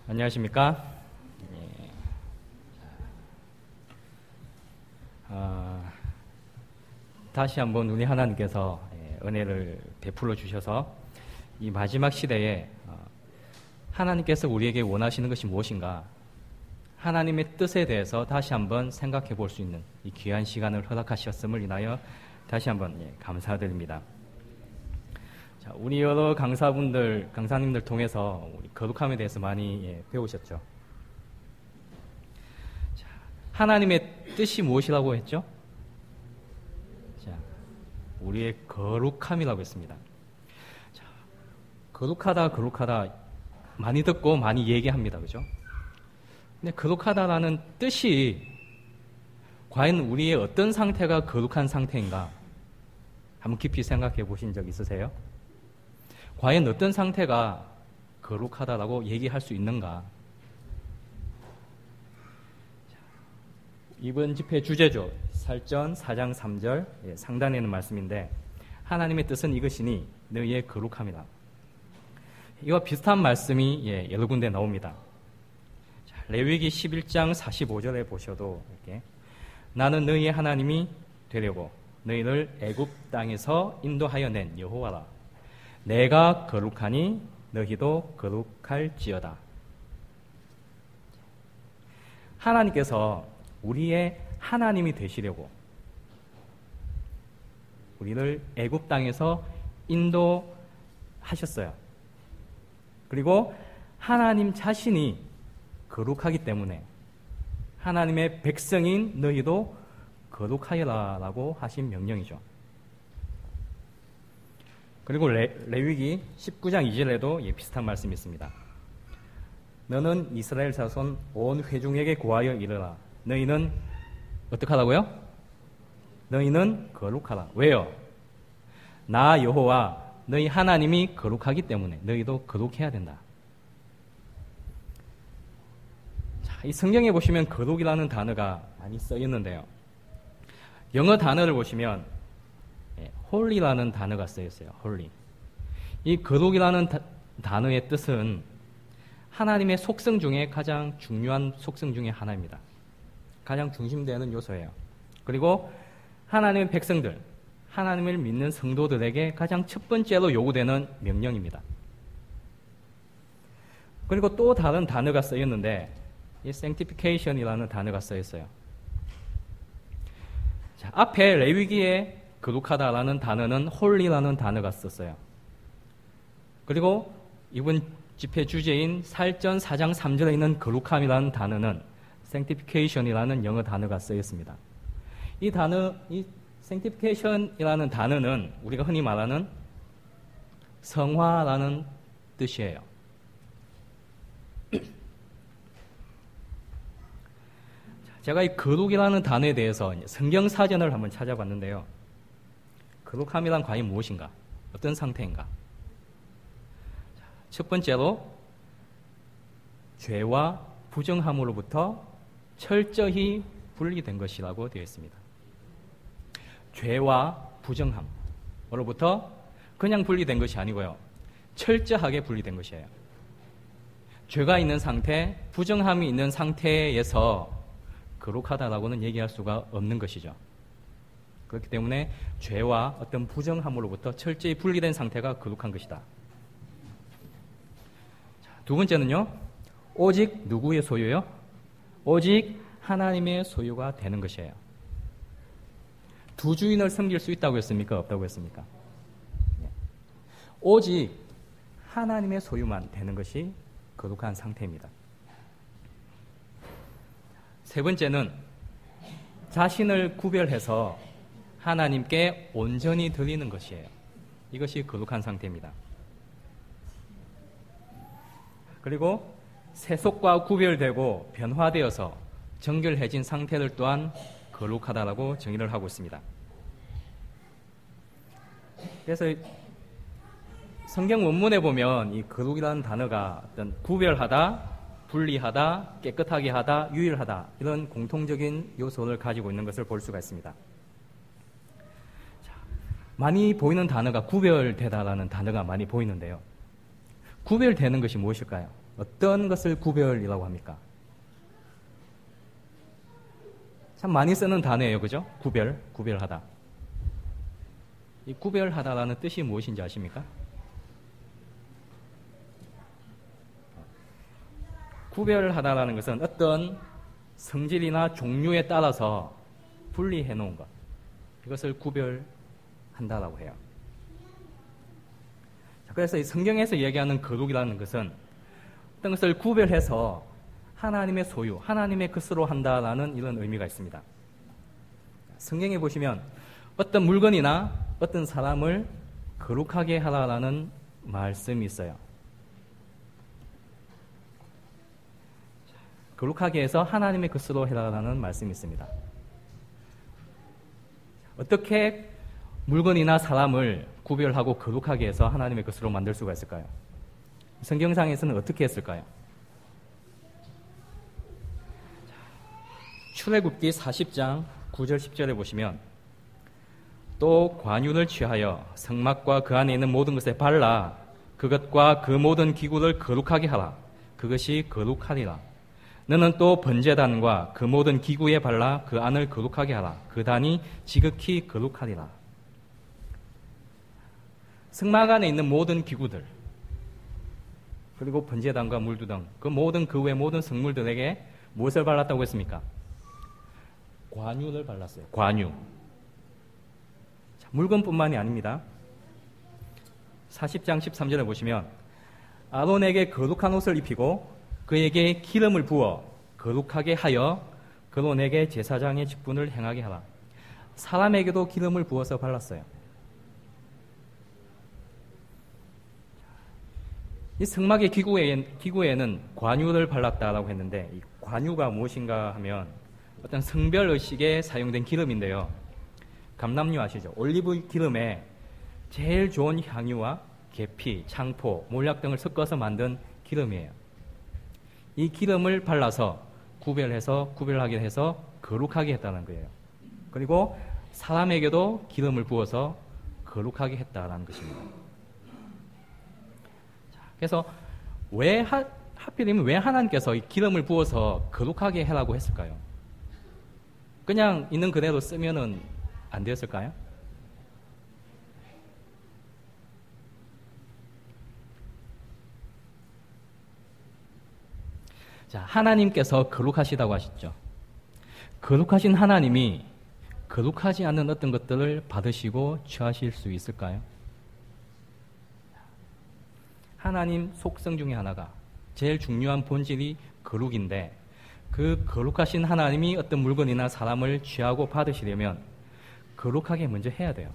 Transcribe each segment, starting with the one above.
안녕하십니까? 다시 한번 우리 하나님께서 은혜를 베풀어 주셔서 이 마지막 시대에 하나님께서 우리에게 원하시는 것이 무엇인가, 하나님의 뜻에 대해서 다시 한번 생각해 볼 수 있는 이 귀한 시간을 허락하셨음을 인하여 다시 한번 감사드립니다. 자, 우리 여러 강사님들 통해서 우리 거룩함에 대해서 많이 배우셨죠. 자, 하나님의 뜻이 무엇이라고 했죠? 자, 우리의 거룩함이라고 했습니다. 자, 거룩하다 많이 듣고 많이 얘기합니다. 그죠? 근데 거룩하다라는 뜻이 과연 우리의 어떤 상태가 거룩한 상태인가? 한번 깊이 생각해 보신 적 있으세요? 과연 어떤 상태가 거룩하다라고 얘기할 수 있는가? 이번 집회 주제죠. 살전 4장 3절 상단에 있는 말씀인데, 하나님의 뜻은 이것이니 너희의 거룩함이다. 이와 비슷한 말씀이 여러 군데 나옵니다. 자, 레위기 11장 45절에 보셔도 이렇게, 나는 너희의 하나님이 되려고 너희를 애굽 땅에서 인도하여 낸 여호와라. 내가 거룩하니 너희도 거룩할지어다. 하나님께서 우리의 하나님이 되시려고 우리를 애굽 땅에서 인도하셨어요. 그리고 하나님 자신이 거룩하기 때문에 하나님의 백성인 너희도 거룩하여라라고 하신 명령이죠. 그리고 레위기 19장 2절에도 비슷한 말씀이 있습니다. 너는 이스라엘 자손 온 회중에게 고하여 이르라. 너희는 어떻게 하라고요? 너희는 거룩하라. 왜요? 나 여호와 너희 하나님이 거룩하기 때문에 너희도 거룩해야 된다. 자, 이 성경에 보시면 거룩이라는 단어가 많이 써 있는데요. 영어 단어를 보시면 홀리라는 단어가 쓰여 있어요. 홀리. 이 거룩이라는 단어의 뜻은 하나님의 속성 중에 가장 중요한 속성 중에 하나입니다. 가장 중심되는 요소예요. 그리고 하나님의 백성들, 하나님을 믿는 성도들에게 가장 첫 번째로 요구되는 명령입니다. 그리고 또 다른 단어가 쓰였는데, 이 sanctification이라는 단어가 쓰였어요. 자, 앞에 레위기에 거룩하다라는 단어는 홀리라는 단어가 썼어요. 그리고 이번 집회 주제인 살전 4장 3절에 있는 거룩함이라는 단어는 sanctification이라는 영어 단어가 쓰였습니다. 이 sanctification이라는 단어는 우리가 흔히 말하는 성화라는 뜻이에요. 제가 이 거룩이라는 단어에 대해서 성경 사전을 한번 찾아봤는데요. 거룩함이란 과연 무엇인가? 어떤 상태인가? 첫 번째로 죄와 부정함으로부터 철저히 분리된 것이라고 되어 있습니다. 죄와 부정함으로부터 그냥 분리된 것이 아니고요. 철저하게 분리된 것이에요. 죄가 있는 상태, 부정함이 있는 상태에서 거룩하다라고는 얘기할 수가 없는 것이죠. 그렇기 때문에 죄와 어떤 부정함으로부터 철저히 분리된 상태가 거룩한 것이다. 자, 두 번째는요. 오직 누구의 소유요? 오직 하나님의 소유가 되는 것이에요. 두 주인을 섬길 수 있다고 했습니까? 없다고 했습니까? 오직 하나님의 소유만 되는 것이 거룩한 상태입니다. 세 번째는 자신을 구별해서 하나님께 온전히 드리는 것이에요. 이것이 거룩한 상태입니다. 그리고 세속과 구별되고 변화되어서 정결해진 상태를 또한 거룩하다라고 정의를 하고 있습니다. 그래서 성경 원문에 보면 이 거룩이라는 단어가 어떤 구별하다, 분리하다, 깨끗하게 하다, 유일하다, 이런 공통적인 요소를 가지고 있는 것을 볼 수가 있습니다. 많이 보이는 단어가 구별되다라는 단어가 많이 보이는데요. 구별되는 것이 무엇일까요? 어떤 것을 구별이라고 합니까? 참 많이 쓰는 단어예요. 그죠? 구별하다. 이 구별하다라는 뜻이 무엇인지 아십니까? 구별하다라는 것은 어떤 성질이나 종류에 따라서 분리해 놓은 것. 이것을 구별한다라고 해요. 그래서 이 성경에서 얘기하는 거룩이라는 것은 어떤 것을 구별해서 하나님의 소유, 하나님의 것으로 한다라는 이런 의미가 있습니다. 성경에 보시면 어떤 물건이나 어떤 사람을 거룩하게 하라라는 말씀이 있어요. 거룩하게 해서 하나님의 것으로 해라라는 말씀이 있습니다. 어떻게 물건이나 사람을 구별하고 거룩하게 해서 하나님의 것으로 만들 수가 있을까요? 성경상에서는 어떻게 했을까요? 출애굽기 40장 9절 10절에 보시면 또 관유를 취하여 성막과 그 안에 있는 모든 것에 발라 그것과 그 모든 기구를 거룩하게 하라. 그것이 거룩하리라. 너는 또 번제단과 그 모든 기구에 발라 그 안을 거룩하게 하라. 그 단이 지극히 거룩하리라. 성막 안에 있는 모든 기구들 그리고 번제단과 물두덩 그 모든 그 외 모든 성물들에게 무엇을 발랐다고 했습니까? 관유를 발랐어요. 관유. 자, 물건뿐만이 아닙니다. 40장 13절에 보시면 아론에게 거룩한 옷을 입히고 그에게 기름을 부어 거룩하게 하여 그론에게 제사장의 직분을 행하게 하라. 사람에게도 기름을 부어서 발랐어요. 이 성막의 기구에는 관유를 발랐다라고 했는데 이 관유가 무엇인가 하면 어떤 성별 의식에 사용된 기름인데요. 감람유 아시죠? 올리브 기름에 제일 좋은 향유와 계피, 창포, 몰약 등을 섞어서 만든 기름이에요. 이 기름을 발라서 구별하게 해서 거룩하게 했다는 거예요. 그리고 사람에게도 기름을 부어서 거룩하게 했다는 것입니다. 그래서 하필이면 왜 하나님께서 이 기름을 부어서 거룩하게 해라고 했을까요? 그냥 있는 그대로 쓰면은 안 되었을까요? 자, 하나님께서 거룩하시다고 하셨죠. 거룩하신 하나님이 거룩하지 않은 어떤 것들을 받으시고 취하실 수 있을까요? 하나님 속성 중에 하나가 제일 중요한 본질이 거룩인데 그 거룩하신 하나님이 어떤 물건이나 사람을 취하고 받으시려면 거룩하게 먼저 해야 돼요.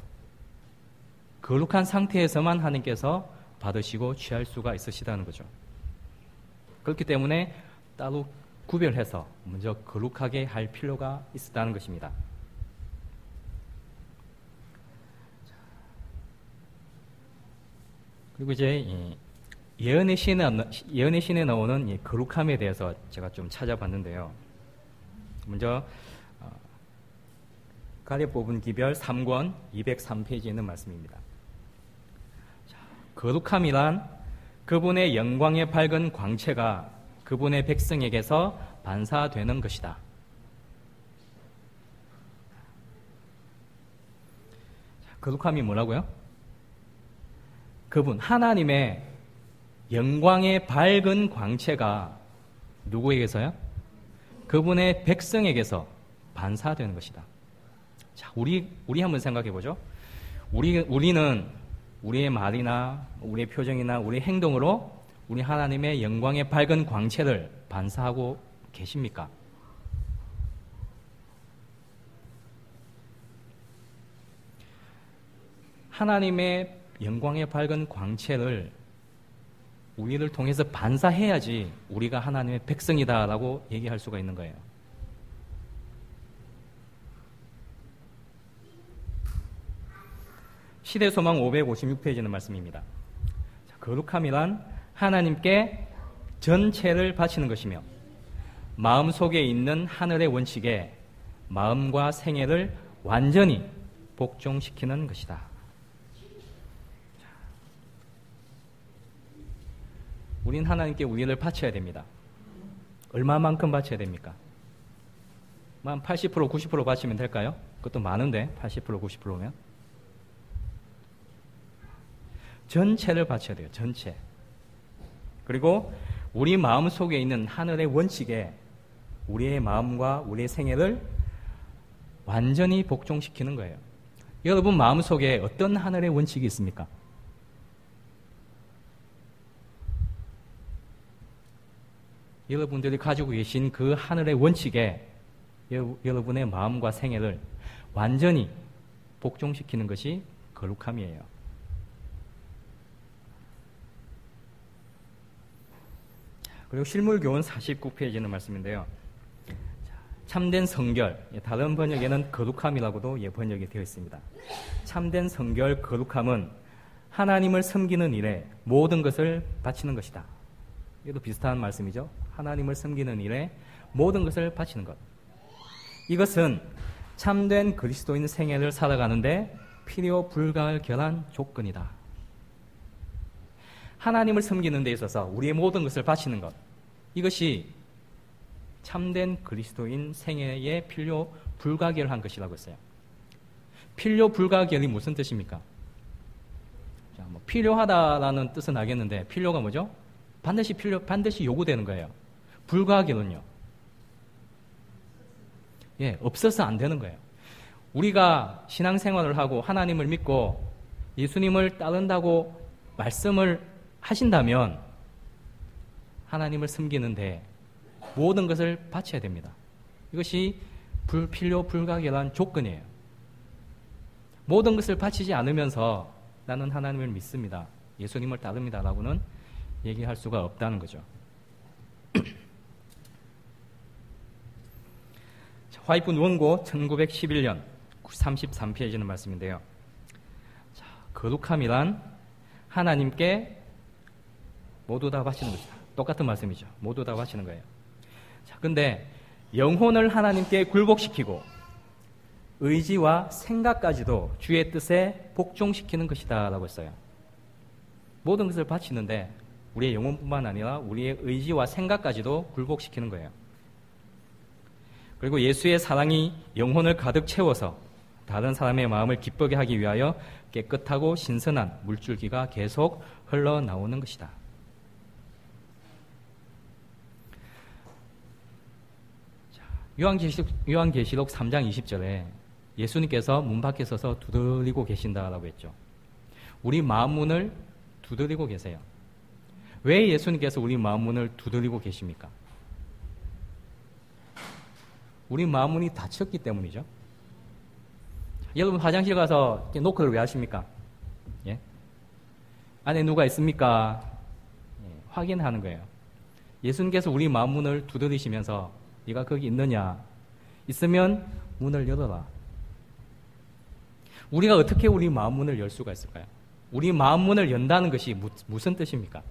거룩한 상태에서만 하나님께서 받으시고 취할 수가 있으시다는 거죠. 그렇기 때문에 따로 구별해서 먼저 거룩하게 할 필요가 있었다는 것입니다. 그리고 이제 예언의 신에 나오는 거룩함에 대해서 제가 좀 찾아봤는데요. 먼저 가려 뽑은 기별 3권 203페이지에 있는 말씀입니다. 거룩함이란 그분의 영광의 밝은 광채가 그분의 백성에게서 반사되는 것이다. 거룩함이 뭐라고요? 그분 하나님의 영광의 밝은 광채가 누구에게서요? 그분의 백성에게서 반사되는 것이다. 자, 우리 한번 생각해 보죠. 우리는 우리의 말이나 우리의 표정이나 우리의 행동으로 우리 하나님의 영광의 밝은 광채를 반사하고 계십니까? 하나님의 영광의 밝은 광채를 우리를 통해서 반사해야지 우리가 하나님의 백성이다라고 얘기할 수가 있는 거예요. 시대소망 556페이지는 말씀입니다. 거룩함이란 하나님께 전체를 바치는 것이며 마음속에 있는 하늘의 원칙에 마음과 생애를 완전히 복종시키는 것이다. 우린 하나님께 우리를 바쳐야 됩니다. 얼마만큼 바쳐야 됩니까? 한 80%, 90% 바치면 될까요? 그것도 많은데 80%, 90%면 전체를 바쳐야 돼요. 전체. 그리고 우리 마음 속에 있는 하늘의 원칙에 우리의 마음과 우리의 생애를 완전히 복종시키는 거예요. 여러분 마음 속에 어떤 하늘의 원칙이 있습니까? 여러분들이 가지고 계신 그 하늘의 원칙에 여러분의 마음과 생애를 완전히 복종시키는 것이 거룩함이에요. 그리고 실물교훈 49페이지는 말씀인데요. 참된 성결, 다른 번역에는 거룩함이라고도 번역이 되어 있습니다. 참된 성결, 거룩함은 하나님을 섬기는 일에 모든 것을 바치는 것이다. 이것도 비슷한 말씀이죠. 하나님을 섬기는 일에 모든 것을 바치는 것. 이것은 참된 그리스도인 생애를 살아가는데 필요 불가결한 조건이다. 하나님을 섬기는 데 있어서 우리의 모든 것을 바치는 것. 이것이 참된 그리스도인 생애에 필요 불가결한 것이라고 했어요. 필요 불가결이 무슨 뜻입니까? 자, 필요하다라는 뜻은 알겠는데 필요가 뭐죠? 반드시 요구되는 거예요. 불가결은요? 없어서 안 되는 거예요. 우리가 신앙생활을 하고 하나님을 믿고 예수님을 따른다고 말씀을 하신다면 하나님을 섬기는데 모든 것을 바쳐야 됩니다. 이것이 필요 불가결한 조건이에요. 모든 것을 바치지 않으면서 나는 하나님을 믿습니다. 예수님을 따릅니다. 라고는 얘기할 수가 없다는 거죠. 화이픈 원고 1911년 33페이지는 말씀인데요. 자, 거룩함이란 하나님께 모두 다 바치는 것이다. 똑같은 말씀이죠. 모두 다 바치는 거예요. 자, 근데 영혼을 하나님께 굴복시키고 의지와 생각까지도 주의 뜻에 복종시키는 것이다 라고 했어요. 모든 것을 바치는데 우리의 영혼뿐만 아니라 우리의 의지와 생각까지도 굴복시키는 거예요. 그리고 예수의 사랑이 영혼을 가득 채워서 다른 사람의 마음을 기쁘게 하기 위하여 깨끗하고 신선한 물줄기가 계속 흘러나오는 것이다. 요한계시록 3장 20절에 예수님께서 문 밖에 서서 두드리고 계신다라고 했죠. 우리 마음 문을 두드리고 계세요. 왜 예수님께서 우리 마음 문을 두드리고 계십니까? 우리 마음 문이 닫혔기 때문이죠. 여러분 화장실 가서 노크를 왜 하십니까? 예? 안에 누가 있습니까? 확인하는 거예요. 예수님께서 우리 마음 문을 두드리시면서 네가 거기 있느냐? 있으면 문을 열어라. 우리가 어떻게 우리 마음 문을 열 수가 있을까요? 우리 마음 문을 연다는 것이 무슨 뜻입니까?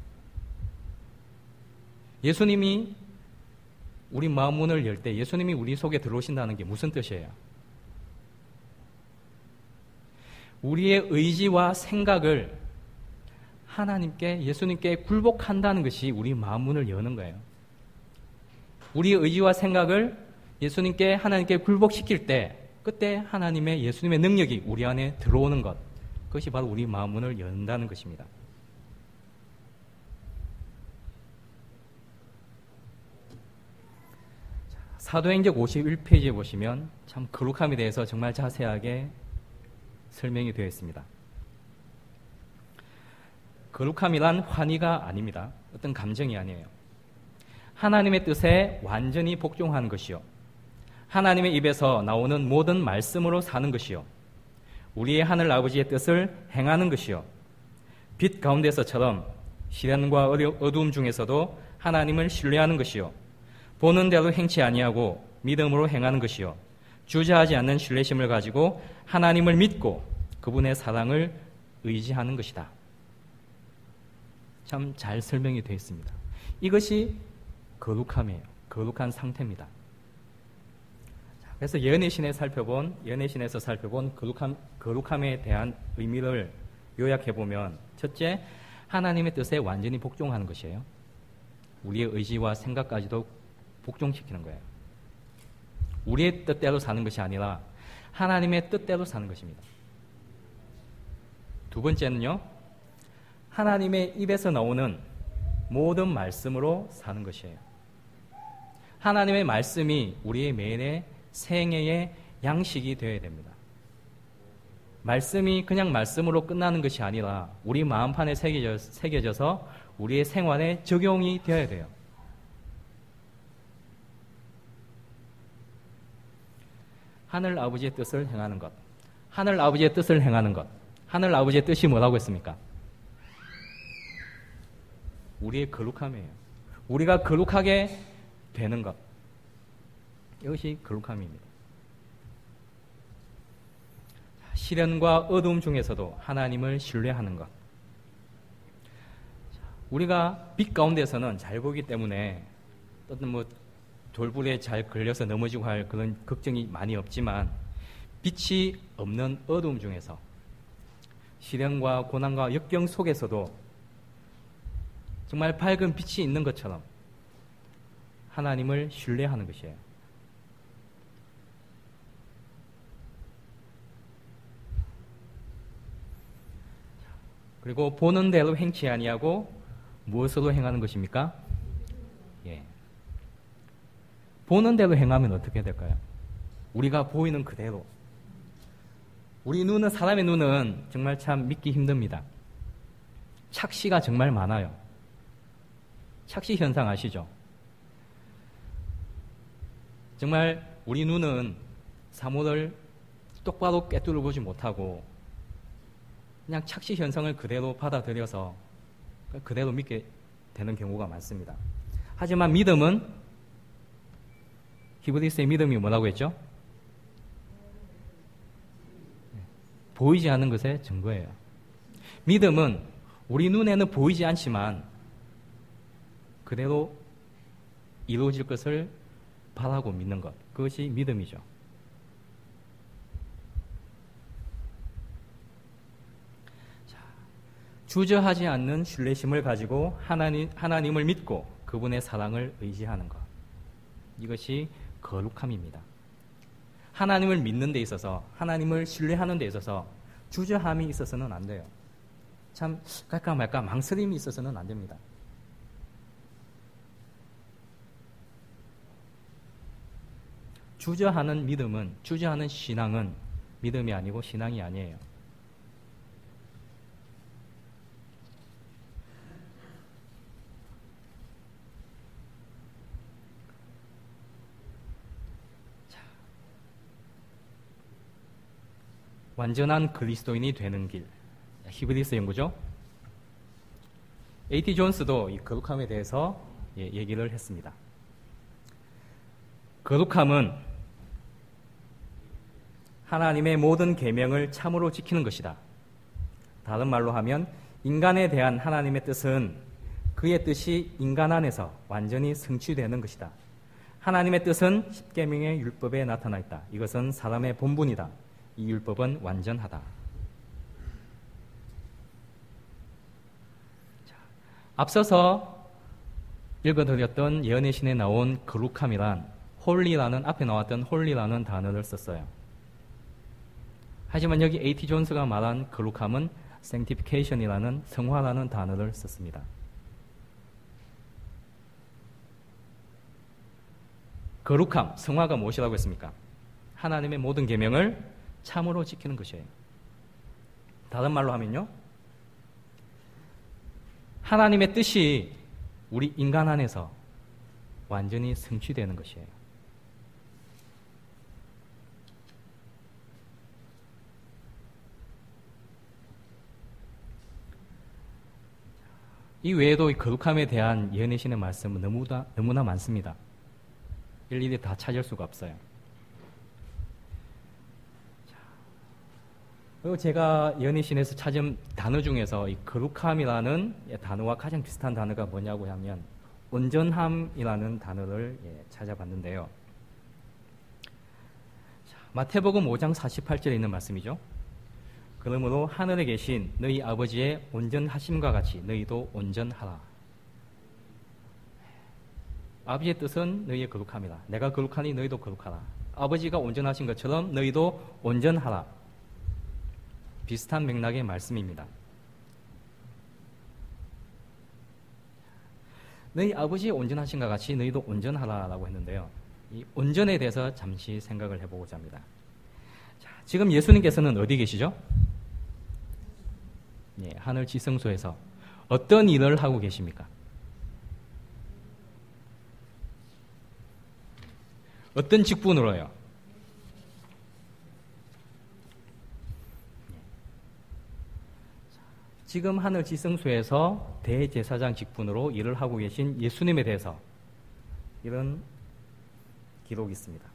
예수님이 우리 마음 문을 열 때 예수님이 우리 속에 들어오신다는 게 무슨 뜻이에요? 우리의 의지와 생각을 하나님께, 예수님께 굴복한다는 것이 우리 마음 문을 여는 거예요. 우리의 의지와 생각을 예수님께, 하나님께 굴복시킬 때 그때 하나님의, 예수님의 능력이 우리 안에 들어오는 것, 그것이 바로 우리 마음 문을 연다는 것입니다. 사도행전 51페이지에 보시면 참 거룩함에 대해서 정말 자세하게 설명이 되어 있습니다. 거룩함이란 환희가 아닙니다. 어떤 감정이 아니에요. 하나님의 뜻에 완전히 복종하는 것이요, 하나님의 입에서 나오는 모든 말씀으로 사는 것이요, 우리의 하늘 아버지의 뜻을 행하는 것이요, 빛 가운데서처럼 시련과 어두움 중에서도 하나님을 신뢰하는 것이요, 보는 대로 행치 아니하고 믿음으로 행하는 것이요, 주저하지 않는 신뢰심을 가지고 하나님을 믿고 그분의 사랑을 의지하는 것이다. 참 잘 설명이 되어 있습니다. 이것이 거룩함이에요. 거룩한 상태입니다. 그래서 연애신에서 살펴본 거룩함에 대한 의미를 요약해보면, 첫째, 하나님의 뜻에 완전히 복종하는 것이에요. 우리의 의지와 생각까지도 복종시키는 거예요. 우리의 뜻대로 사는 것이 아니라 하나님의 뜻대로 사는 것입니다. 두 번째는요, 하나님의 입에서 나오는 모든 말씀으로 사는 것이에요. 하나님의 말씀이 우리의 매일의 생애의 양식이 되어야 됩니다. 말씀이 그냥 말씀으로 끝나는 것이 아니라 우리 마음판에 새겨져서 우리의 생활에 적용이 되어야 돼요. 하늘 아버지의 뜻을 행하는 것. 하늘 아버지의 뜻을 행하는 것. 하늘 아버지의 뜻이 뭐라고 했습니까? 우리의 거룩함이에요. 우리가 거룩하게 되는 것. 이것이 거룩함입니다. 시련과 어두움 중에서도 하나님을 신뢰하는 것. 우리가 빛 가운데서는 잘 보기 때문에 어떤 돌불에 잘 걸려서 넘어지고 할 그런 걱정이 많이 없지만, 빛이 없는 어두움 중에서 시련과 고난과 역경 속에서도 정말 밝은 빛이 있는 것처럼 하나님을 신뢰하는 것이에요. 그리고 보는 대로 행치 아니하고 무엇으로 행하는 것입니까? 예. 보는 대로 행하면 어떻게 될까요? 우리가 보이는 그대로. 우리 눈은, 사람의 눈은 정말 참 믿기 힘듭니다. 착시가 정말 많아요. 착시 현상 아시죠? 정말 우리 눈은 사물을 똑바로 꿰뚫어 보지 못하고 그냥 착시 현상을 그대로 받아들여서 그대로 믿게 되는 경우가 많습니다. 하지만 믿음은, 히브리서의 믿음이 뭐라고 했죠? 보이지 않는 것의 증거예요. 믿음은 우리 눈에는 보이지 않지만 그대로 이루어질 것을 바라고 믿는 것. 그것이 믿음이죠. 주저하지 않는 신뢰심을 가지고 하나님을 믿고 그분의 사랑을 의지하는 것. 이것이 거룩함입니다. 하나님을 믿는 데 있어서, 하나님을 신뢰하는 데 있어서 주저함이 있어서는 안 돼요. 참 갈까 말까 망설임이 있어서는 안 됩니다. 주저하는 믿음은, 주저하는 신앙은 믿음이 아니고 신앙이 아니에요. 완전한 그리스도인이 되는 길. 히브리서 연구죠. A.T. 존스도 이 거룩함에 대해서 얘기를 했습니다. 거룩함은 하나님의 모든 계명을 참으로 지키는 것이다. 다른 말로 하면 인간에 대한 하나님의 뜻은 그의 뜻이 인간 안에서 완전히 성취되는 것이다. 하나님의 뜻은 십계명의 율법에 나타나 있다. 이것은 사람의 본분이다. 이 율법은 완전하다. 앞서서 읽어드렸던 예언의 신에 나온 거룩함이란 홀리라는, 앞에 나왔던 홀리라는 단어를 썼어요. 하지만 여기 A.T. 존스가 말한 거룩함은 sanctification이라는, 성화라는 단어를 썼습니다. 거룩함, 성화가 무엇이라고 했습니까? 하나님의 모든 계명을 참으로 지키는 것이에요. 다른 말로 하면요, 하나님의 뜻이 우리 인간 안에서 완전히 성취되는 것이에요. 이 외에도 이 거룩함에 대한 예언의 신의 말씀은 너무나 많습니다. 일일이 다 찾을 수가 없어요. 그리고 제가 예언의 신에서 찾은 단어 중에서 이 거룩함이라는 단어와 가장 비슷한 단어가 뭐냐고 하면 온전함이라는 단어를 찾아봤는데요. 마태복음 5장 48절에 있는 말씀이죠. 그러므로 하늘에 계신 너희 아버지의 온전하심과 같이 너희도 온전하라. 아버지의 뜻은 너희의 거룩함이다. 내가 거룩하니 너희도 거룩하라. 아버지가 온전하신 것처럼 너희도 온전하라. 비슷한 맥락의 말씀입니다. 너희 아버지 온전하신 것 같이 너희도 온전하라라고 했는데요. 이 온전에 대해서 잠시 생각을 해보고자 합니다. 자, 지금 예수님께서는 어디 계시죠? 예, 하늘 지성소에서 어떤 일을 하고 계십니까? 어떤 직분으로요? 지금 하늘 지성소에서 대제사장 직분으로 일을 하고 계신 예수님에 대해서 이런 기록이 있습니다.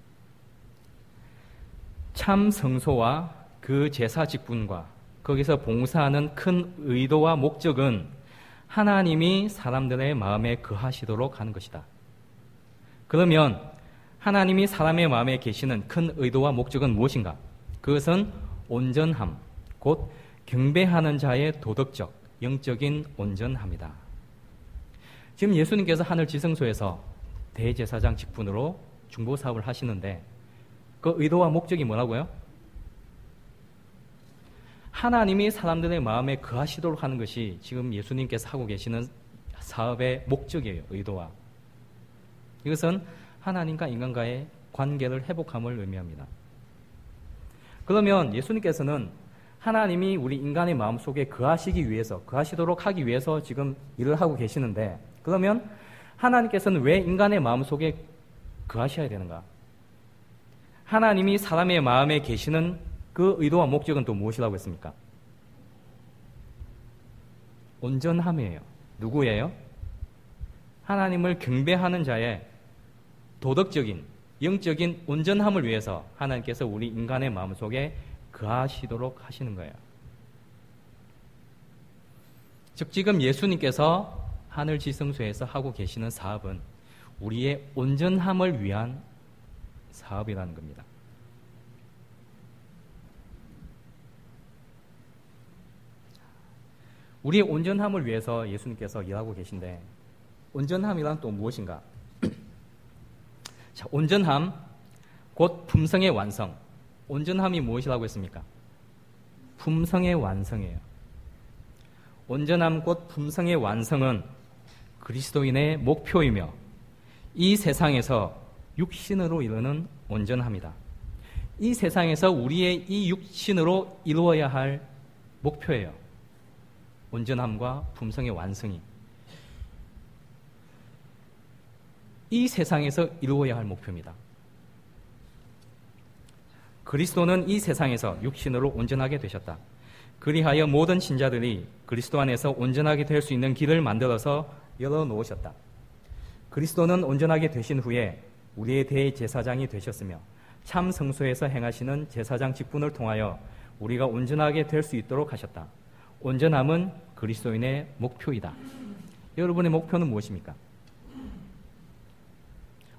참 성소와 그 제사 직분과 거기서 봉사하는 큰 의도와 목적은 하나님이 사람들의 마음에 거하시도록 하는 것이다. 그러면 하나님이 사람의 마음에 계시는 큰 의도와 목적은 무엇인가? 그것은 온전함, 곧 경배하는 자의 도덕적, 영적인 온전함이다. 지금 예수님께서 하늘 지성소에서 대제사장 직분으로 중보사업을 하시는데 그 의도와 목적이 뭐라고요? 하나님이 사람들의 마음에 거하시도록 하는 것이 지금 예수님께서 하고 계시는 사업의 목적이에요. 의도와. 이것은 하나님과 인간과의 관계를 회복함을 의미합니다. 그러면 예수님께서는 하나님이 우리 인간의 마음속에 거하시기 위해서, 거하시도록 하기 위해서 지금 일을 하고 계시는데, 그러면 하나님께서는 왜 인간의 마음속에 거하셔야 되는가? 하나님이 사람의 마음에 계시는 그 의도와 목적은 또 무엇이라고 했습니까? 온전함이에요. 누구예요? 하나님을 경배하는 자의 도덕적인, 영적인 온전함을 위해서 하나님께서 우리 인간의 마음속에 거하시도록 하시는 거예요. 즉 지금 예수님께서 하늘 지성소에서 하고 계시는 사업은 우리의 온전함을 위한 사업이라는 겁니다. 우리의 온전함을 위해서 예수님께서 일하고 계신데 온전함이란 또 무엇인가? 자, 온전함, 곧 품성의 완성. 온전함이 무엇이라고 했습니까? 품성의 완성이에요. 온전함, 곧 품성의 완성은 그리스도인의 목표이며 이 세상에서 육신으로 이루는 온전함이다. 이 세상에서 우리의 이 육신으로 이루어야 할 목표예요. 온전함과 품성의 완성이. 이 세상에서 이루어야 할 목표입니다. 그리스도는 이 세상에서 육신으로 온전하게 되셨다. 그리하여 모든 신자들이 그리스도 안에서 온전하게 될 수 있는 길을 만들어서 열어놓으셨다. 그리스도는 온전하게 되신 후에 우리의 대제사장이 되셨으며 참 성소에서 행하시는 제사장 직분을 통하여 우리가 온전하게 될 수 있도록 하셨다. 온전함은 그리스도인의 목표이다. 여러분의 목표는 무엇입니까?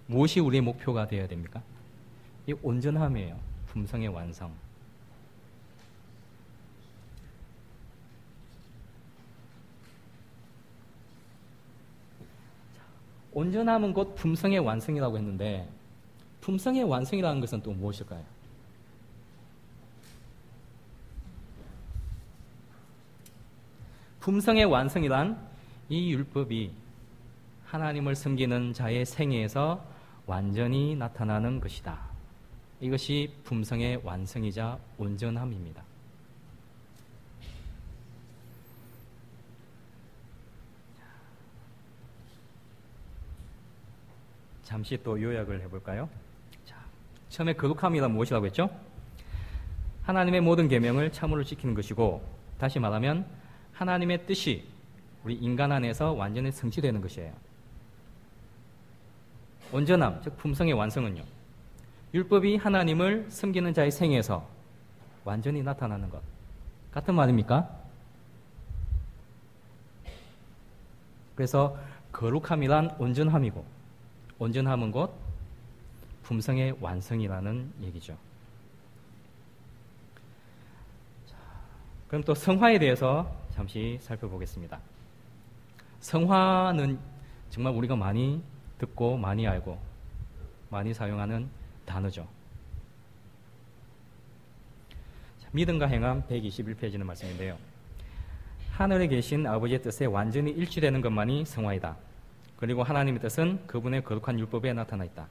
무엇이 우리의 목표가 되어야 됩니까? 이 온전함이에요. 품성의 완성. 온전함은 곧 품성의 완성이라고 했는데 품성의 완성이라는 것은 또 무엇일까요? 품성의 완성이란 이 율법이 하나님을 섬기는 자의 생애에서 완전히 나타나는 것이다. 이것이 품성의 완성이자 온전함입니다. 잠시 또 요약을 해볼까요? 자, 처음에 거룩함이란 무엇이라고 했죠? 하나님의 모든 계명을 참으로 지키는 것이고, 다시 말하면 하나님의 뜻이 우리 인간 안에서 완전히 성취되는 것이에요. 온전함, 즉 품성의 완성은요, 율법이 하나님을 섬기는 자의 생애에서 완전히 나타나는 것. 같은 말입니까? 그래서 거룩함이란 온전함이고 온전함은 곧 품성의 완성이라는 얘기죠. 자, 그럼 또 성화에 대해서 잠시 살펴보겠습니다. 성화는 정말 우리가 많이 듣고 많이 알고 많이 사용하는 단어죠. 믿음과 행함 121페이지는 말씀인데요. 하늘에 계신 아버지의 뜻에 완전히 일치되는 것만이 성화이다. 그리고 하나님의 뜻은 그분의 거룩한 율법에 나타나 있다.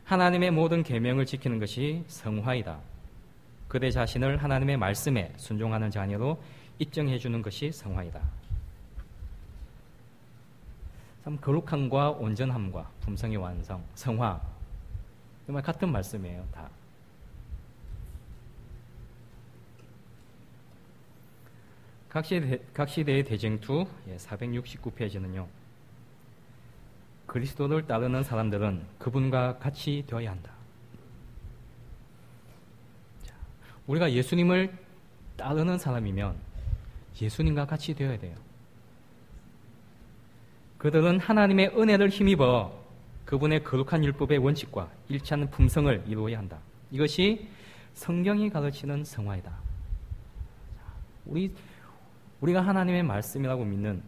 하나님의 모든 계명을 지키는 것이 성화이다. 그대 자신을 하나님의 말씀에 순종하는 자녀로 입증해 주는 것이 성화이다. 참 거룩함과 온전함과 품성의 완성, 성화 정말 같은 말씀이에요. 다. 각시대의 대쟁투 469페이지는요. 그리스도를 따르는 사람들은 그분과 같이 되어야 한다. 자, 우리가 예수님을 따르는 사람이면 예수님과 같이 되어야 돼요. 그들은 하나님의 은혜를 힘입어 그분의 거룩한 율법의 원칙과 일치하는 품성을 이루어야 한다. 이것이 성경이 가르치는 성화이다. 우리가 하나님의 말씀이라고 믿는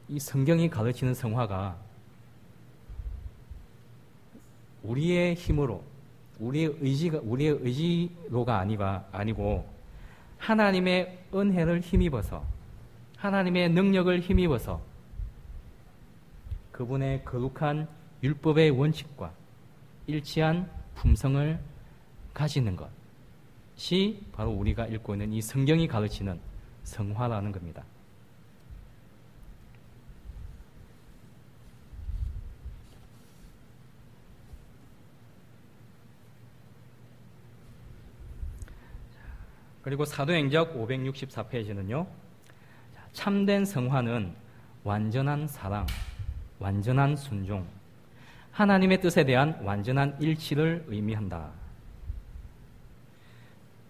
이 성경이 가르치는 성화가 우리의 힘으로, 우리의 의지로가 아니고 하나님의 은혜를 힘입어서, 하나님의 능력을 힘입어서 그분의 거룩한 율법의 원칙과 일치한 품성을 가지는 것이 바로 우리가 읽고 있는 이 성경이 가르치는 성화라는 겁니다. 그리고 사도행적 564페이지는요. 참된 성화는 완전한 사랑, 완전한 순종, 하나님의 뜻에 대한 완전한 일치를 의미한다.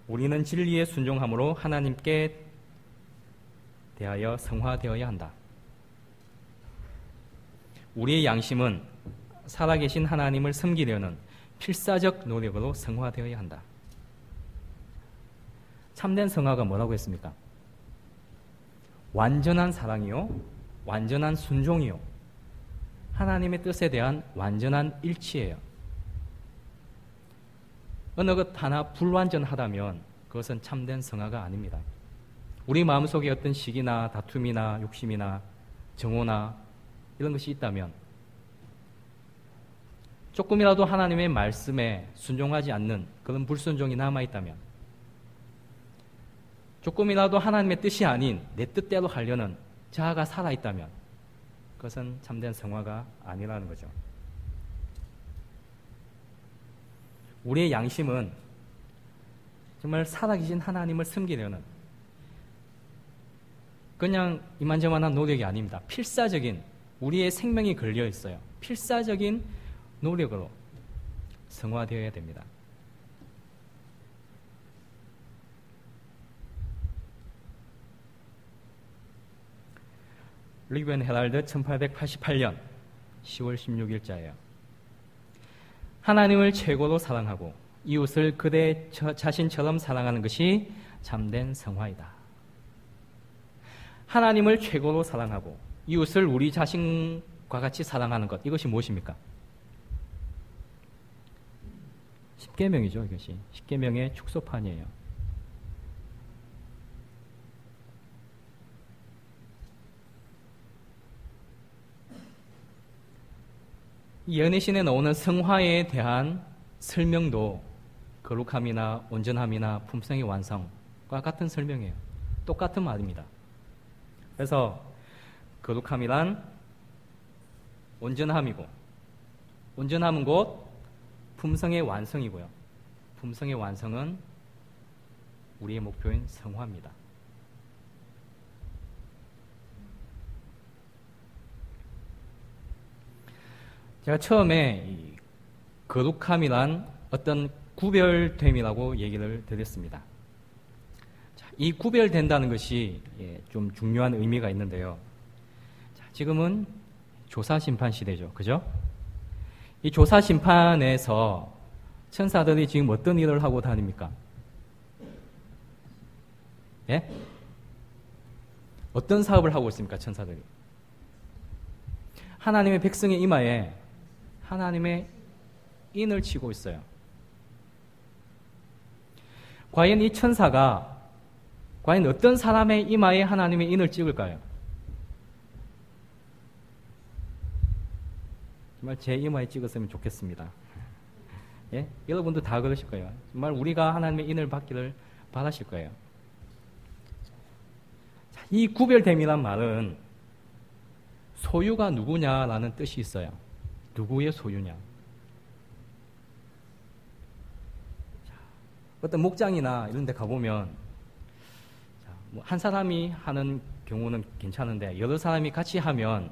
우리는 진리에 순종함으로 하나님께 대하여 성화되어야 한다. 우리의 양심은 살아계신 하나님을 섬기려는 필사적 노력으로 성화되어야 한다. 참된 성화가 뭐라고 했습니까? 완전한 사랑이요, 완전한 순종이요, 하나님의 뜻에 대한 완전한 일치예요. 어느 것 하나 불완전하다면 그것은 참된 성화가 아닙니다. 우리 마음속에 어떤 시기나 다툼이나 욕심이나 정오나 이런 것이 있다면, 조금이라도 하나님의 말씀에 순종하지 않는 그런 불순종이 남아있다면, 조금이라도 하나님의 뜻이 아닌 내 뜻대로 하려는 자아가 살아있다면 그것은 참된 성화가 아니라는 거죠. 우리의 양심은 정말 살아계신 하나님을 섬기려는 그냥 이만저만한 노력이 아닙니다. 필사적인, 우리의 생명이 걸려 있어요. 필사적인 노력으로 성화되어야 됩니다. 리브 앤 헤랄드 1888년 10월 16일자예요. 하나님을 최고로 사랑하고 이웃을 그대 자신처럼 사랑하는 것이 참된 성화이다. 하나님을 최고로 사랑하고 이웃을 우리 자신과 같이 사랑하는 것, 이것이 무엇입니까? 십계명이죠. 이것이 십계명의 축소판이에요. 연애신에 나오는 성화에 대한 설명도 거룩함이나 온전함이나 품성의 완성과 같은 설명이에요. 똑같은 말입니다. 그래서 거룩함이란 온전함이고, 온전함은 곧 품성의 완성이고요. 품성의 완성은 우리의 목표인 성화입니다. 제가 처음에 이 거룩함이란 어떤 구별됨이라고 얘기를 드렸습니다. 자, 이 구별된다는 것이 좀 중요한 의미가 있는데요. 자, 지금은 조사심판 시대죠. 그죠? 이 조사심판에서 천사들이 지금 어떤 일을 하고 다닙니까? 예? 어떤 사업을 하고 있습니까? 천사들이. 하나님의 백성의 이마에 하나님의 인을 치고 있어요. 과연 이 천사가 과연 어떤 사람의 이마에 하나님의 인을 찍을까요? 정말 제 이마에 찍었으면 좋겠습니다. 예? 여러분도 다 그러실 거예요. 정말 우리가 하나님의 인을 받기를 바라실 거예요. 자, 이 구별됨이란 말은 소유가 누구냐라는 뜻이 있어요. 누구의 소유냐. 자, 어떤 목장이나 이런 데 가보면 뭐 한 사람이 하는 경우는 괜찮은데 여러 사람이 같이 하면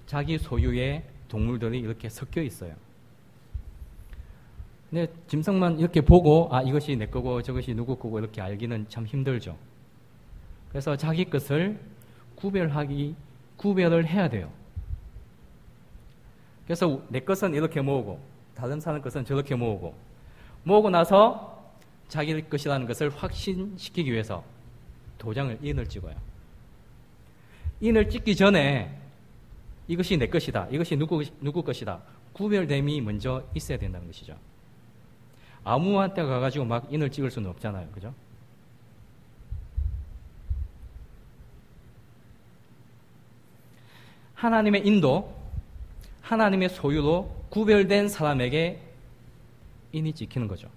자기 소유의 동물들이 이렇게 섞여 있어요. 근데 짐승만 이렇게 보고 이것이 내 거고 저것이 누구 거고 이렇게 알기는 참 힘들죠. 그래서 자기 것을 구별을 해야 돼요. 그래서 내 것은 이렇게 모으고 다른 사람 것은 저렇게 모으고 나서 자기 것이라는 것을 확신시키기 위해서 인을 찍어요. 인을 찍기 전에 이것이 내 것이다, 이것이 누구 것이다 구별됨이 먼저 있어야 된다는 것이죠. 아무한테 가가지고 막 인을 찍을 수는 없잖아요. 그죠? 하나님의 인도, 하나님의 소유로 구별된 사람에게 인이 찍히는 거죠.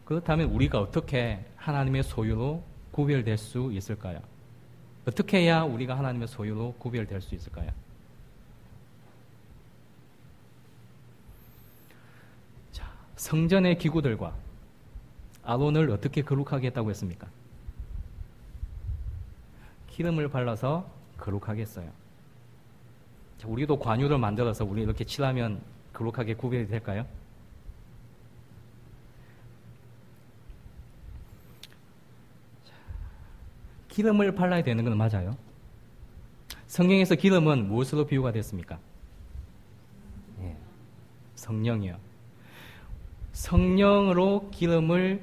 그렇다면 우리가 어떻게 하나님의 소유로 구별될 수 있을까요? 어떻게 해야 우리가 하나님의 소유로 구별될 수 있을까요? 자, 성전의 기구들과 아론을 어떻게 거룩하게 했다고 했습니까? 기름을 발라서 거룩하게 했어요. 자, 우리도 관유를 만들어서 우리 이렇게 칠하면 거룩하게 구별이 될까요? 기름을 발라야 되는 건 맞아요. 성경에서 기름은 무엇으로 비유가 됐습니까? 예, 성령이요. 성령으로 기름을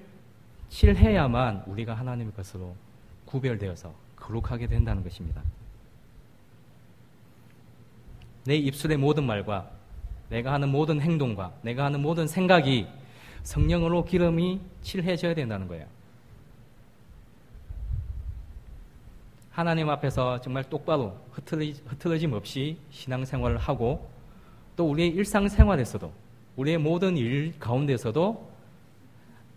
칠해야만 우리가 하나님의 것으로 구별되어서 거룩하게 된다는 것입니다. 내 입술의 모든 말과 내가 하는 모든 행동과 내가 하는 모든 생각이 성령으로 기름이 칠해져야 된다는 거예요. 하나님 앞에서 정말 똑바로 흐트러짐 없이 신앙생활을 하고 또 우리의 일상생활에서도 우리의 모든 일 가운데서도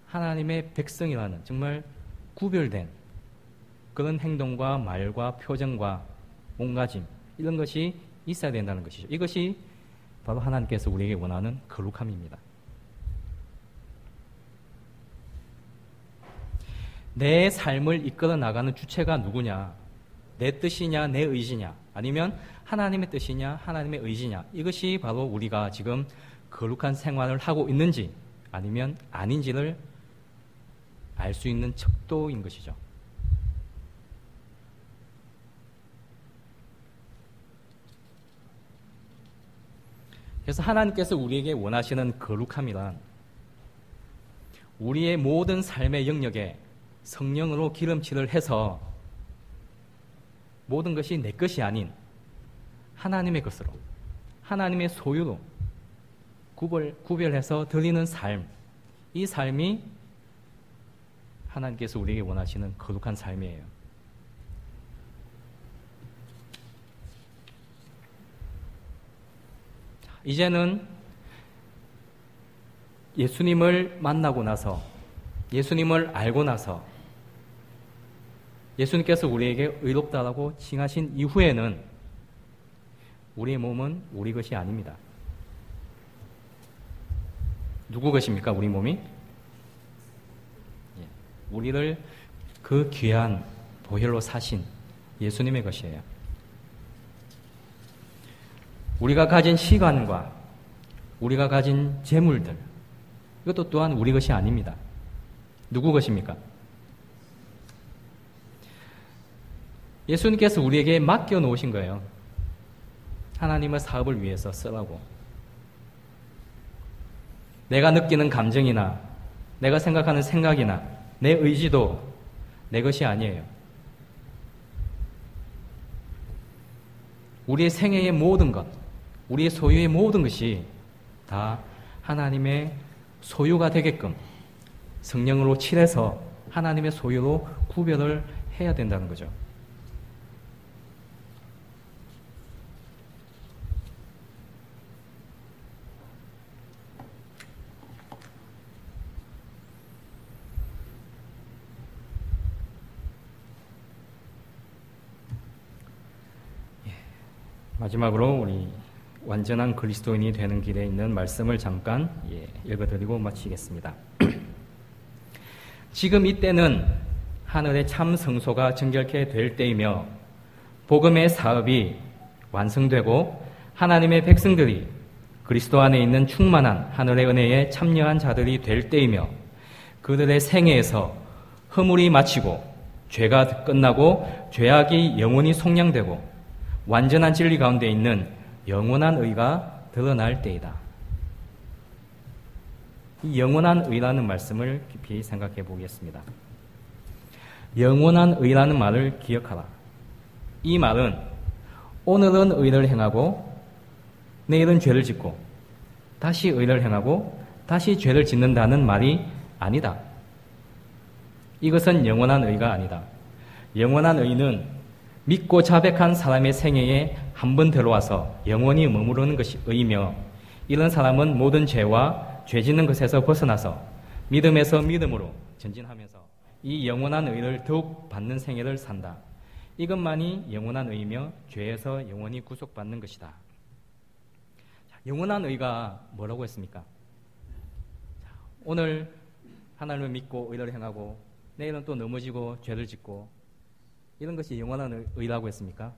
하나님의 백성이라는 정말 구별된 그런 행동과 말과 표정과 몸가짐 이런 것이 있어야 된다는 것이죠. 이것이 바로 하나님께서 우리에게 원하는 거룩함입니다. 내 삶을 이끌어 나가는 주체가 누구냐? 내 뜻이냐 내 의지냐 아니면 하나님의 뜻이냐 하나님의 의지냐 이것이 바로 우리가 지금 거룩한 생활을 하고 있는지 아니면 아닌지를 알 수 있는 척도인 것이죠. 그래서 하나님께서 우리에게 원하시는 거룩함이란 우리의 모든 삶의 영역에 성령으로 기름칠을 해서 모든 것이 내 것이 아닌 하나님의 것으로 하나님의 소유로 구별해서 드리는 삶, 이 삶이 하나님께서 우리에게 원하시는 거룩한 삶이에요. 이제는 예수님을 만나고 나서 예수님을 알고 나서 예수님께서 우리에게 의롭다라고 칭하신 이후에는 우리의 몸은 우리 것이 아닙니다. 누구 것입니까? 우리 몸이? 우리를 그 귀한 보혈로 사신 예수님의 것이에요. 우리가 가진 시간과 우리가 가진 재물들 이것도 또한 우리 것이 아닙니다. 누구 것입니까? 예수님께서 우리에게 맡겨놓으신 거예요. 하나님의 사업을 위해서 쓰라고. 내가 느끼는 감정이나 내가 생각하는 생각이나 내 의지도 내 것이 아니에요. 우리의 생애의 모든 것, 우리의 소유의 모든 것이 다 하나님의 소유가 되게끔 성령으로 칠해서 하나님의 소유로 구별을 해야 된다는 거죠. 마지막으로 우리 완전한 그리스도인이 되는 길에 있는 말씀을 잠깐 읽어드리고 마치겠습니다. 지금 이때는 하늘의 참 성소가 정결케 될 때이며 복음의 사업이 완성되고 하나님의 백성들이 그리스도 안에 있는 충만한 하늘의 은혜에 참여한 자들이 될 때이며 그들의 생애에서 허물이 마치고 죄가 끝나고 죄악이 영원히 속량되고 완전한 진리 가운데 있는 영원한 의가 드러날 때이다. 이 영원한 의라는 말씀을 깊이 생각해 보겠습니다. 영원한 의라는 말을 기억하라. 이 말은 오늘은 의를 행하고 내일은 죄를 짓고 다시 의를 행하고 다시 죄를 짓는다는 말이 아니다. 이것은 영원한 의가 아니다. 영원한 의는 믿고 자백한 사람의 생애에 한 번 들어와서 영원히 머무르는 것이 의이며 이런 사람은 모든 죄와 죄 짓는 것에서 벗어나서 믿음에서 믿음으로 전진하면서 이 영원한 의를 더욱 받는 생애를 산다. 이것만이 영원한 의이며 죄에서 영원히 구속받는 것이다. 영원한 의가 뭐라고 했습니까? 오늘 하나님을 믿고 의를 행하고 내일은 또 넘어지고 죄를 짓고 이런 것이 영원한 의라고 했습니까?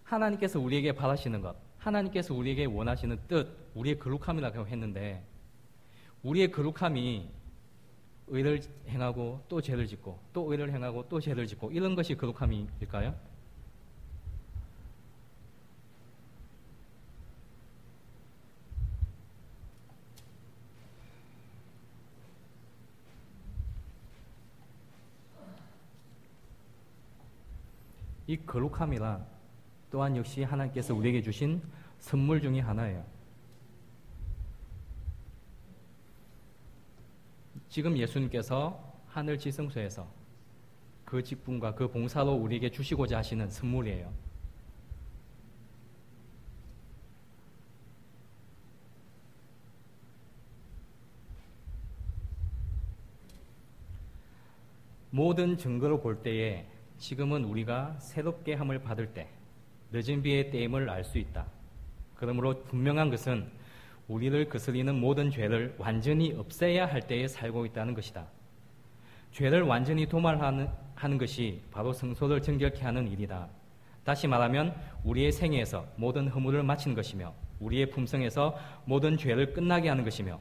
하나님께서 우리에게 바라시는 것, 하나님께서 우리에게 원하시는 뜻, 우리의 거룩함이라고 했는데 우리의 거룩함이 의를 행하고 또 죄를 짓고 또 의를 행하고 또 죄를 짓고 이런 것이 거룩함일까요? 이 거룩함이란 또한 역시 하나님께서 우리에게 주신 선물 중에 하나예요. 지금 예수님께서 하늘 지성소에서 그 직분과 그 봉사로 우리에게 주시고자 하시는 선물이에요. 모든 증거로 볼 때에 지금은 우리가 새롭게 함을 받을 때 늦은 비의 때임을 알 수 있다. 그러므로 분명한 것은 우리를 거스리는 모든 죄를 완전히 없애야 할 때에 살고 있다는 것이다. 죄를 완전히 도말하는 것이 바로 성소를 정결케 하는 일이다. 다시 말하면 우리의 생애에서 모든 허물을 마치는 것이며 우리의 품성에서 모든 죄를 끝나게 하는 것이며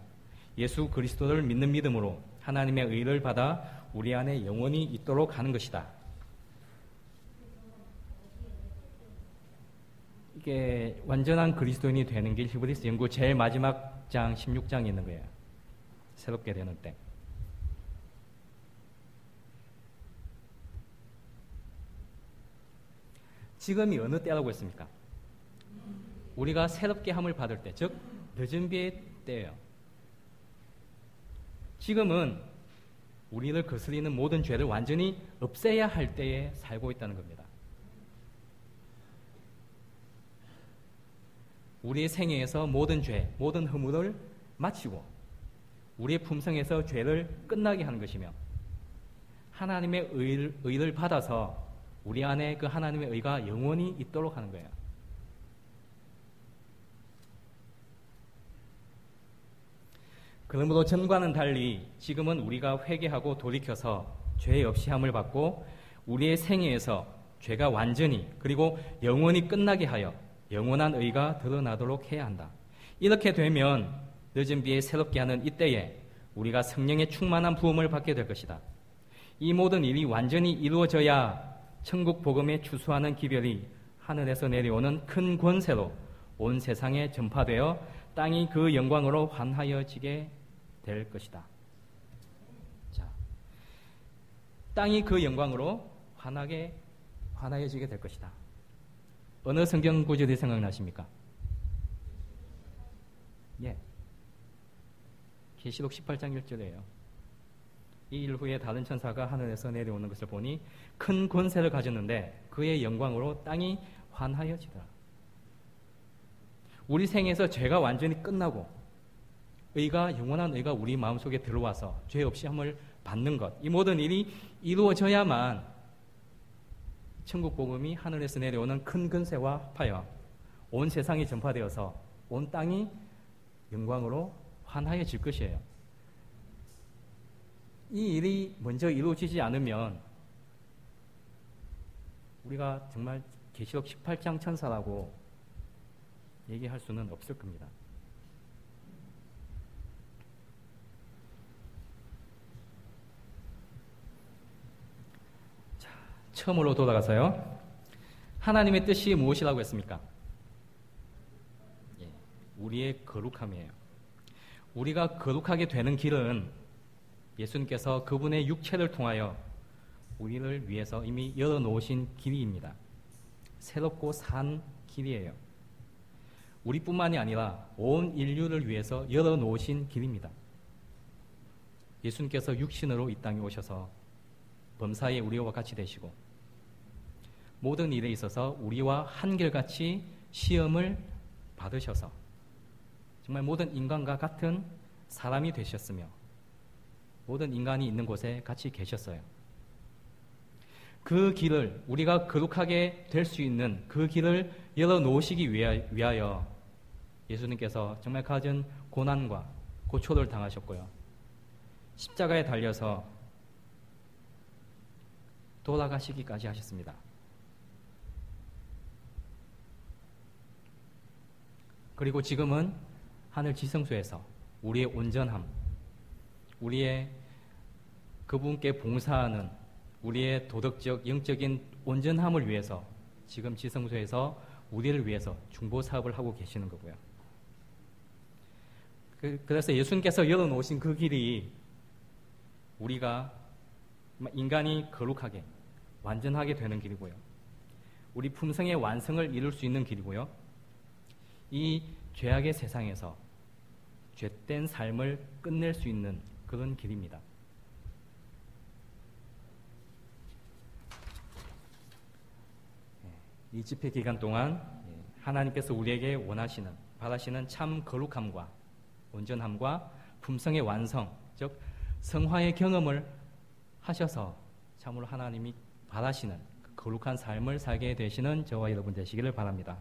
예수 그리스도를 믿는 믿음으로 하나님의 의를 받아 우리 안에 영원히 있도록 하는 것이다. 이게 완전한 그리스도인이 되는 길 히브리서 연구 제일 마지막 장 16장에 있는 거예요. 새롭게 되는 때. 지금이 어느 때라고 했습니까? 우리가 새롭게 함을 받을 때, 즉 늦은 비의 때예요. 지금은 우리를 거스리는 모든 죄를 완전히 없애야 할 때에 살고 있다는 겁니다. 우리의 생애에서 모든 죄, 모든 허물을 마치고 우리의 품성에서 죄를 끝나게 하는 것이며 하나님의 의를 받아서 우리 안에 그 하나님의 의가 영원히 있도록 하는 거예요. 그러므로 전과는 달리 지금은 우리가 회개하고 돌이켜서 죄 없이 함을 받고 우리의 생애에서 죄가 완전히 그리고 영원히 끝나게 하여 영원한 의가 드러나도록 해야 한다. 이렇게 되면 늦은 비에 새롭게 하는 이때에 우리가 성령의 충만한 부음을 받게 될 것이다. 이 모든 일이 완전히 이루어져야 천국 복음에 추수하는 기별이 하늘에서 내려오는 큰 권세로 온 세상에 전파되어 땅이 그 영광으로 환하여지게 될 것이다. 자, 땅이 그 영광으로 환하여지게 될 것이다. 어느 성경 구절이 생각나십니까? 예. 계시록 18장 1절이에요. 이 일 후에 다른 천사가 하늘에서 내려오는 것을 보니 큰 권세를 가졌는데 그의 영광으로 땅이 환하여지더라. 우리 생에서 죄가 완전히 끝나고 영원한 의가 우리 마음속에 들어와서 죄 없이 함을 받는 것, 이 모든 일이 이루어져야만 천국 복음이 하늘에서 내려오는 큰 권세와 합하여 온 세상에 전파되어서 온 땅이 영광으로 환하여질 것이에요. 이 일이 먼저 이루어지지 않으면 우리가 정말 계시록 18장 천사라고 얘기할 수는 없을 겁니다. 자, 처음으로 돌아가서요. 하나님의 뜻이 무엇이라고 했습니까? 예, 우리의 거룩함이에요. 우리가 거룩하게 되는 길은 예수님께서 그분의 육체를 통하여 우리를 위해서 이미 열어놓으신 길입니다. 새롭고 산 길이에요. 우리뿐만이 아니라 온 인류를 위해서 열어놓으신 길입니다. 예수님께서 육신으로 이 땅에 오셔서 범사에 우리와 같이 되시고 모든 일에 있어서 우리와 한결같이 시험을 받으셔서 정말 모든 인간과 같은 사람이 되셨으며 모든 인간이 있는 곳에 같이 계셨어요. 그 길을 우리가 거룩하게 될 수 있는 그 길을 열어놓으시기 위하여 예수님께서 정말 갖은 고난과 고초를 당하셨고요. 십자가에 달려서 돌아가시기까지 하셨습니다. 그리고 지금은 하늘 지성소에서 우리의 온전함, 우리의 그분께 봉사하는 우리의 도덕적, 영적인 온전함을 위해서 지금 지성소에서 우리를 위해서 중보 사업을 하고 계시는 거고요. 그래서 예수님께서 열어놓으신 그 길이 우리가 인간이 거룩하게, 완전하게 되는 길이고요. 우리 품성의 완성을 이룰 수 있는 길이고요. 이 죄악의 세상에서 죄된 삶을 끝낼 수 있는 그런 길입니다. 이 집회 기간 동안 하나님께서 우리에게 바라시는 참 거룩함과 온전함과 품성의 완성, 즉 성화의 경험을 하셔서 참으로 하나님이 바라시는 거룩한 삶을 살게 되시는 저와 여러분 되시기를 바랍니다.